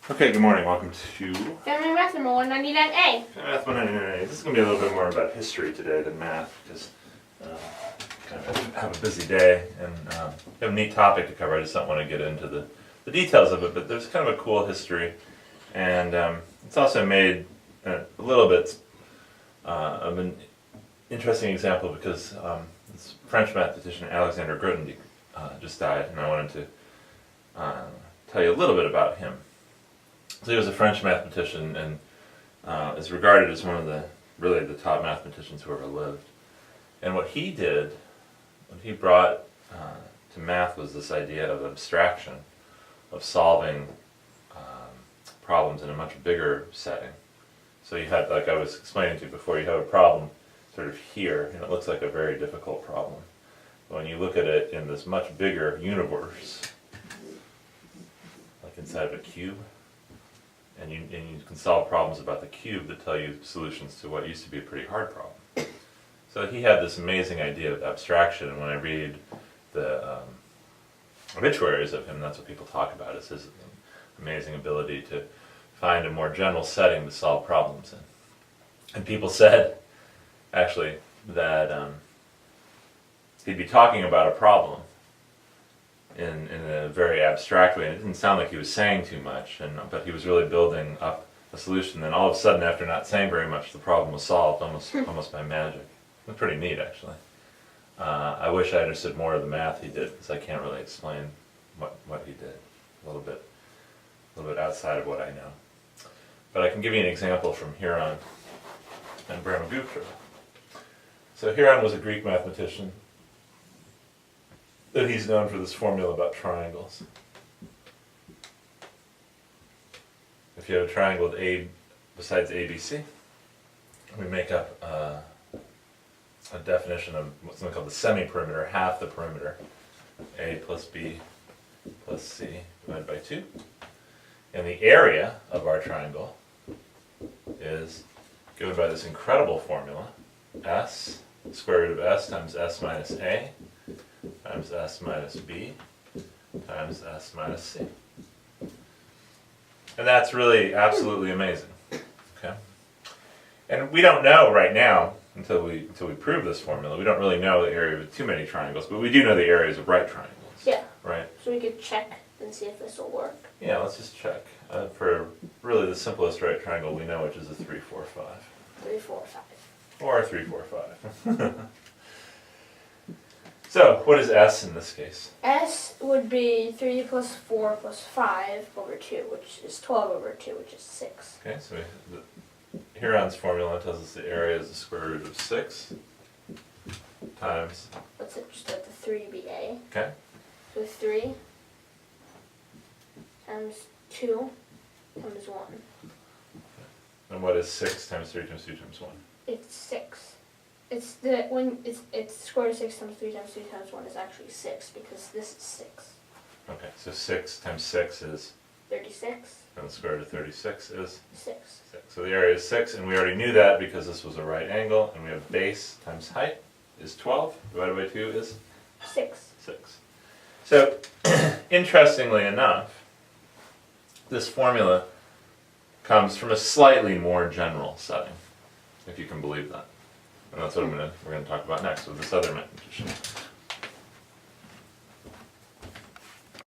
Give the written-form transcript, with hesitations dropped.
Okay, good morning. Welcome to Family Math number 199a. FamilyMath199a. This is going to be a little bit more about history today than math, because kind of have a busy day and have a neat topic to cover. I just don't want to get into the details of it, but there's kind of a cool history, and it's also made a little bit of an interesting example because this French mathematician Alexander Grothendieck just died, and I wanted to tell you a little bit about him. So he was a French mathematician and is regarded as one of the top mathematicians who ever lived. And what he did, what he brought to math was this idea of abstraction, of solving problems in a much bigger setting. So you had, like I was explaining to you before, you have a problem sort of here, and it looks like a very difficult problem. But when you look at it in this much bigger universe, like inside of a cube, and you can solve problems about the cube that tell you solutions to what used to be a pretty hard problem. So he had this amazing idea of abstraction, and when I read the obituaries of him, that's what people talk about, is his amazing ability to find a more general setting to solve problems in. And people said, actually, that he'd be talking about a problem in a very abstract way, and it didn't sound like he was saying too much, but he was really building up a solution. Then all of a sudden, after not saying very much, the problem was solved almost by magic. It was pretty neat, actually. I wish I understood more of the math he did, because I can't really explain what he did. A little bit outside of what I know. But I can give you an example from Huron and Brahmagupta. So Huron was a Greek mathematician, that he's known for this formula about triangles. If you have a triangle with A besides ABC, we make up a definition of what's called the semi-perimeter, half the perimeter. A plus B plus C divided by 2. And the area of our triangle is given by this incredible formula, S, square root of S times S minus A, times S minus B, times S minus C. And that's really absolutely amazing. Okay? And we don't know right now, until we prove this formula, we don't really know the area of too many triangles, but we do know the areas of right triangles. Yeah. Right? So we could check and see if this will work. Yeah, let's just check. For really the simplest right triangle we know, which is a 3, 4, 5. 3, 4, 5. Or 3, 4, 5. So, what is S in this case? S would be 3 plus 4 plus 5 over 2, which is 12 over 2, which is 6. Okay, so Huron's formula tells us the area is the square root of 6 times... Let's just let the 3 be A. Okay. So 3 times 2 times 1. And what is 6 times 3 times 2 times 1? It's 6. It's square root of 6 times 3 times 2 times 1 is actually 6, because this is 6. Okay, so 6 times 6 is... 36. And the square root of 36 is? 6. 6. So the area is 6, and we already knew that because this was a right angle, and we have base times height is 12, divided by 2 is? 6. 6. So, interestingly enough, this formula comes from a slightly more general setting, if you can believe that. And that's what we're going to talk about next with this other mathematician.